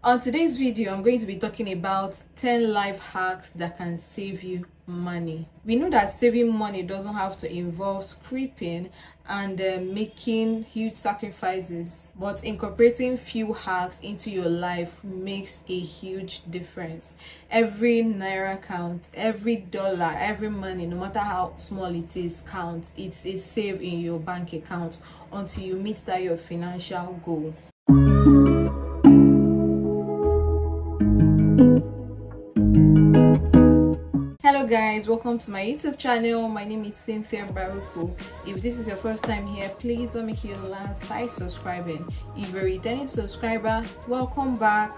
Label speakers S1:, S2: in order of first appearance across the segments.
S1: On today's video, I'm going to be talking about 10 life hacks that can save you money. We know that saving money doesn't have to involve scraping and making huge sacrifices, but incorporating few hacks into your life makes a huge difference. Every naira counts, every dollar, every money, no matter how small it is, counts. It's a save in your bank account until you meet that your financial goal. Hello guys, welcome to my YouTube channel. My name is Cynthia Baruku. If this is your first time here, please don't make your last by subscribing. If you're a returning subscriber, welcome back.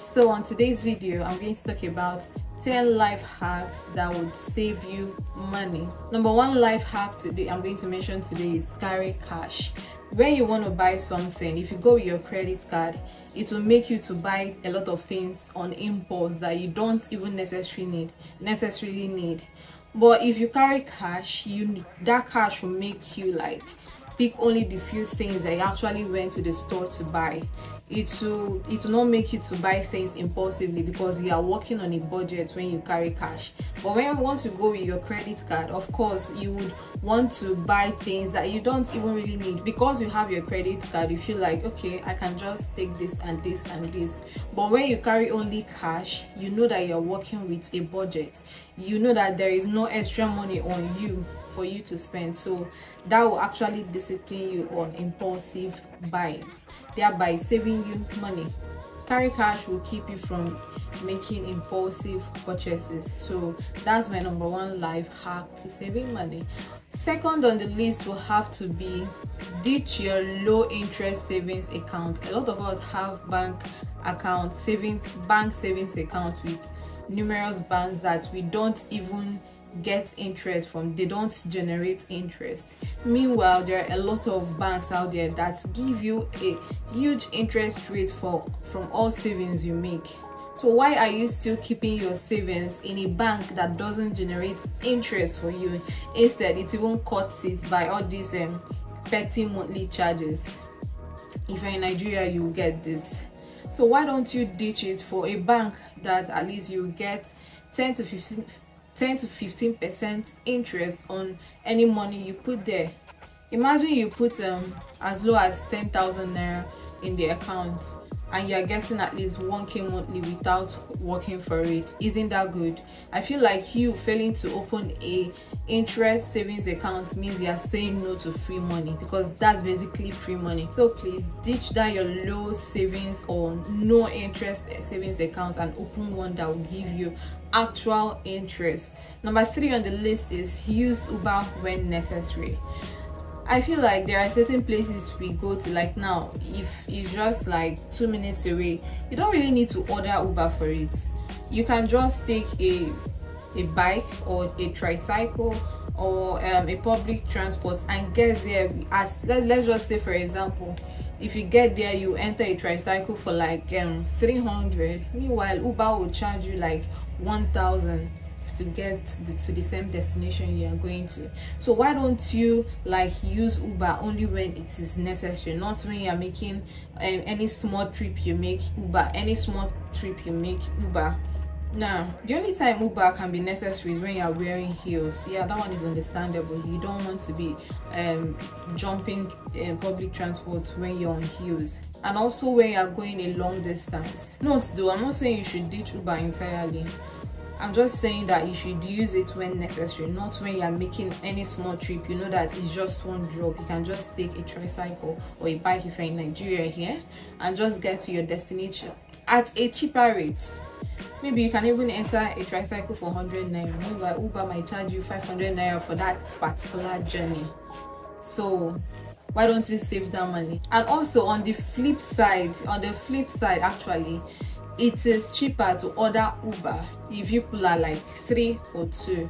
S1: So on today's video, I'm going to talk about 10 life hacks that would save you money. Number one life hack today I'm going to mention today is carry cash. When you want to buy something, if you go with your credit card, it will make you to buy a lot of things on impulse that you don't even necessarily need. But if you carry cash, that cash will make you like pick only the few things that you actually went to the store to buy. It will not make you to buy things impulsively because you are working on a budget when you carry cash. But once you go with your credit card, of course you would want to buy things that you don't even really need. Because you have your credit card, you feel like, okay, I can just take this and this and this. But when you carry only cash, you know that you're working with a budget. You know that there is no extra money on you for you to spend, so that will actually discipline you on impulsive buying, thereby saving you money. Carry cash will keep you from making impulsive purchases. So that's my number one life hack to saving money. Second on the list will have to be ditch your low interest savings account. A lot of us have bank savings accounts with numerous banks that we don't even get interest from. They don't generate interest. Meanwhile, there are a lot of banks out there that give you a huge interest rate from all savings you make. So why are you still keeping your savings in a bank that doesn't generate interest for you? Instead, it even cuts it by all these petty monthly charges. If you're in Nigeria, you will get this. So why don't you ditch it for a bank that at least you get 10 to 15% interest on any money you put there? Imagine you put as low as 10,000 naira in the account and you're getting at least 1k monthly without working for it. Isn't that good? I feel like you failing to open a interest savings account means you're saying no to free money, because that's basically free money. So please ditch that your low savings or no interest savings account and open one that will give you actual interest. Number 3 on the list is use Uber when necessary. I feel like there are certain places we go to, like now, if it's just like 2 minutes away, you don't really need to order Uber for it. You can just take a bike or a tricycle or a public transport and get there. Let's just say, for example, if you get there, you enter a tricycle for like 300. Meanwhile, Uber will charge you like 1,000 to get to the same destination you are going to. So why don't you like use Uber only when it is necessary, not when you are making any small trip you make Uber. Now, the only time Uber can be necessary is when you are wearing heels. Yeah, that one is understandable. You don't want to be jumping public transport when you're on heels, and also when you are going a long distance. Note though, I'm not saying you should ditch Uber entirely. I'm just saying that you should use it when necessary, not when you're making any small trip. You know that it's just one drop. You can just take a tricycle or a bike if you're in Nigeria here and just get to your destination at a cheaper rate. Maybe you can even enter a tricycle for 100 naira. Meanwhile, Uber might charge you 500 naira for that particular journey. So why don't you save that money? And also on the flip side actually, it is cheaper to order Uber if you pull out like 3 for 2.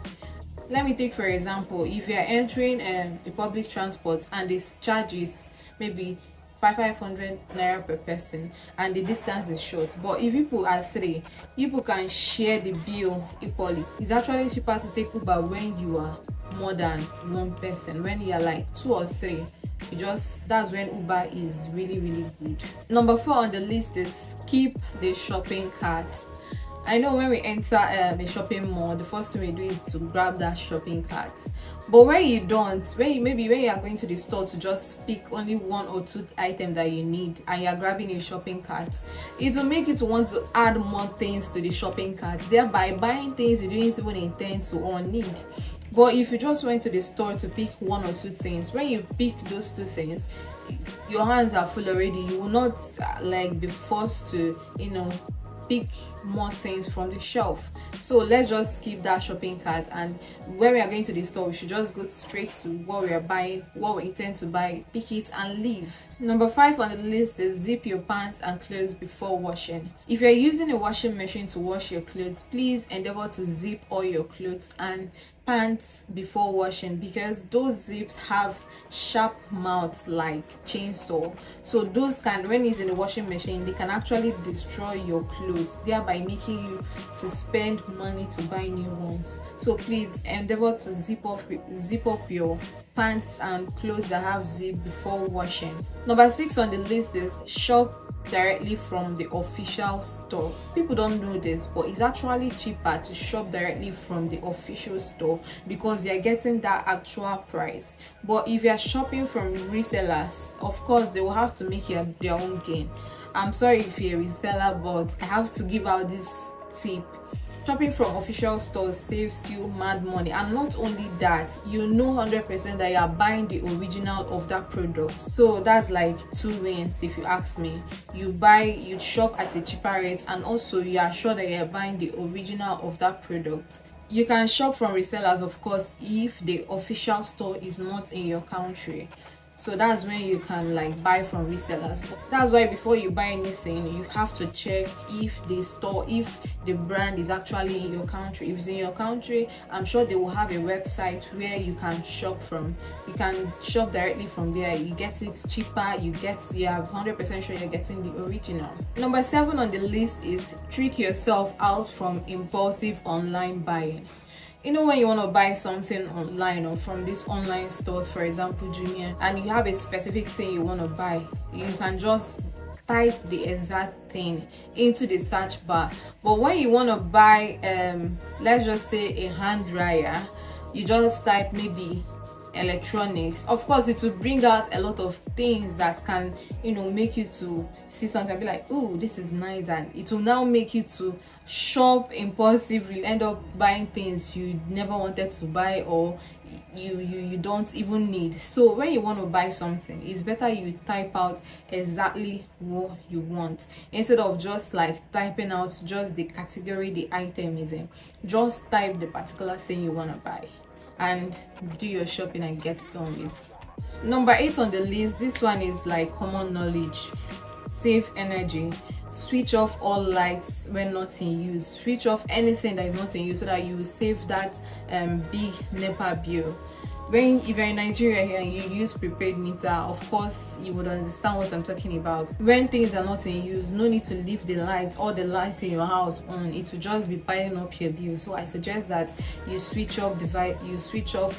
S1: Let me take for example, if you are entering the public transport and this charges maybe 500 naira per person and the distance is short, but if people are 3, people can share the bill equally. It's actually cheaper to take Uber when you are more than 1 person. When you are like 2 or 3, that's when Uber is really good. Number 4 on the list is keep the shopping cart. I know when we enter a shopping mall, the first thing we do is to grab that shopping cart. But when you don't, maybe when you are going to the store to just pick only 1 or 2 items that you need and you are grabbing a shopping cart, it will make you to want to add more things to the shopping cart, thereby buying things you didn't even intend to or need. But if you just went to the store to pick 1 or 2 things, when you pick those 2 things, your hands are full already. You will not like be forced to, you know, pick more things from the shelf. So let's just skip that shopping cart, and when we are going to the store, we should just go straight to what we are buying, what we intend to buy, pick it and leave. Number 5 on the list is zip your pants and clothes before washing. If you're using a washing machine to wash your clothes, please endeavor to zip all your clothes and pants before washing, because those zips have sharp mouths like chainsaw. So those can, when it's in the washing machine, they can actually destroy your clothes, thereby making you to spend money to buy new ones. So please endeavor to zip up your pants and clothes that have zip before washing. Number 6 on the list is shop directly from the official store. People don't know this, but it's actually cheaper to shop directly from the official store because you're getting that actual price. But if you're shopping from resellers, of course they will have to make their own gain. I'm sorry if you're a reseller, but I have to give out this tip. Shopping from official stores saves you mad money, and not only that, you know 100% that you are buying the original of that product. So that's like 2 wins if you ask me. You shop at a cheaper rate, and also you are sure that you are buying the original of that product. You can shop from resellers, of course, if the official store is not in your country. So that's when you can like buy from resellers. But that's why before you buy anything, you have to check if the brand is actually in your country. If it's in your country, I'm sure they will have a website where you can shop from. You can shop directly from there. You get it cheaper. You are 100% sure you're getting the original. Number 7 on the list is trick yourself out from impulsive online buying. You know, when you want to buy something online or from these online stores, for example Jumia, and you have a specific thing you want to buy, you can just type the exact thing into the search bar. But when you want to buy let's just say a hand dryer, you just type maybe electronics. Of course it will bring out a lot of things that can, you know, make you to see something and be like, oh, this is nice, and it will now make you to shop impulsively, end up buying things you never wanted to buy or you don't even need. So when you want to buy something, it's better you type out exactly what you want instead of just like typing out just the category the item is in. Just type the particular thing you want to buy and do your shopping and get it on with. Number 8 on the list, this one is like common knowledge. Save energy. Switch off all lights when not in use. Switch off anything that is not in use so that you will save that big NEPA bill. If you're in Nigeria here and you use prepaid meter, of course you would understand what I'm talking about. When things are not in use, no need to leave the lights or the lights in your house on. It will just be piling up your bill. So I suggest that you switch off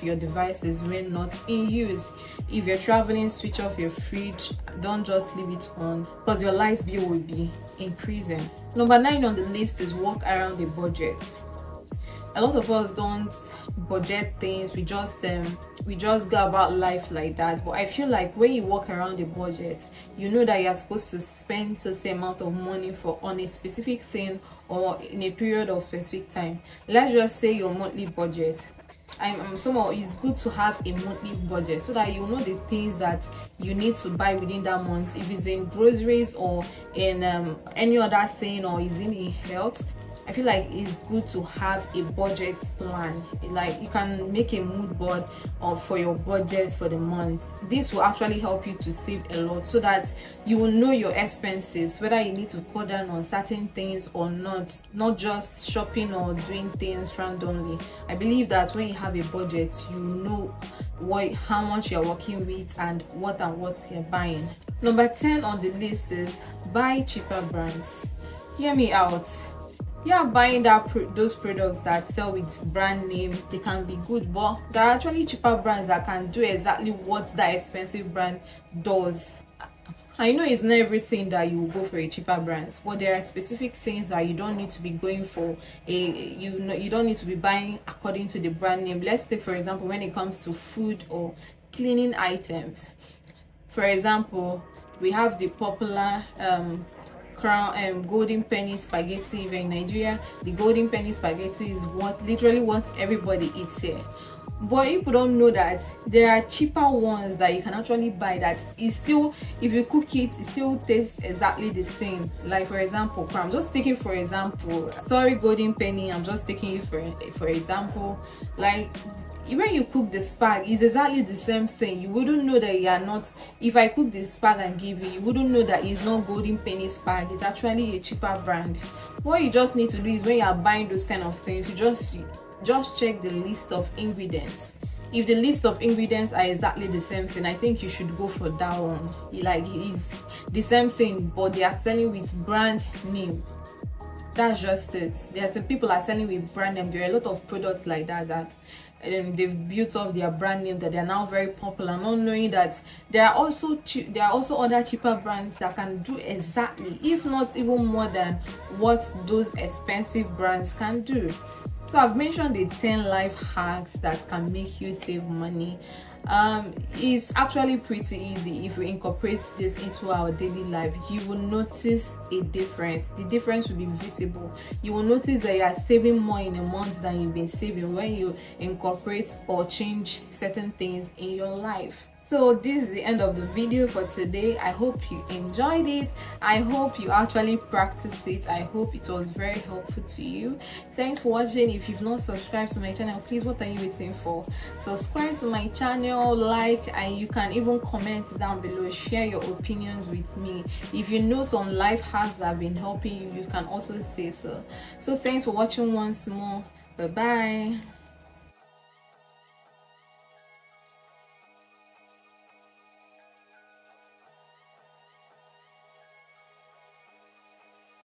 S1: your devices when not in use. If you're traveling, switch off your fridge. Don't just leave it on because your light bill will be increasing. Number 9 on the list is work around the budget. A lot of us don't budget things. We just go about life like that. But I feel like when you walk around the budget, you know that you're supposed to spend a certain amount of money on a specific thing or in a period of specific time. Let's just say your monthly budget. Somehow it's good to have a monthly budget so that you know the things that you need to buy within that month. If it's in groceries or in any other thing, or is in health, I feel like it's good to have a budget plan. Like you can make a mood board for your budget for the month. This will actually help you to save a lot so that you will know your expenses, whether you need to cut down on certain things or not just shopping or doing things randomly. I believe that when you have a budget, you know how much you're working with and what you're buying. Number 10 on the list is buy cheaper brands. Hear me out. You are buying those products that sell with brand name. They can be good, but there are actually cheaper brands that can do exactly what that expensive brand does. I know it's not everything that you will go for a cheaper brand, but there are specific things that you don't need to be going for. You don't need to be buying according to the brand name. Let's take for example when it comes to food or cleaning items. For example, we have the popular crown golden penny spaghetti. Even in Nigeria, the golden penny spaghetti is literally what everybody eats here. But people don't know that there are cheaper ones that you can actually buy that is still, if you cook it still tastes exactly the same. Like for example, I'm just taking for example, sorry golden penny, I'm just taking you for example. Like when you cook the spag, it's exactly the same thing. You wouldn't know that you are not, if I cook the spag and give you wouldn't know that it's not golden penny spag, it's actually a cheaper brand. What you just need to do is when you are buying those kind of things, you just check the list of ingredients. If the list of ingredients are exactly the same thing, I think you should go for that one. Like it's the same thing but they are selling with brand name. That's just it. There are some people are selling with brand name. There are a lot of products like that they've built up their brand name, that they are now very popular, not knowing that there are also other cheaper brands that can do exactly, if not even more than what those expensive brands can do. So I've mentioned the 10 life hacks that can make you save money. It's actually pretty easy. If we incorporate this into our daily life, you will notice a difference. The difference will be visible. You will notice that you are saving more in a month than you've been saving when you incorporate or change certain things in your life. So this is the end of the video for today. I hope you enjoyed it. I hope you actually practice it. I hope it was very helpful to you. Thanks for watching. If you've not subscribed to my channel, please, what are you waiting for? Subscribe to my channel, like, and you can even comment down below, share your opinions with me. If you know some life hacks that have been helping you, you can also say so. So thanks for watching once more. Bye bye.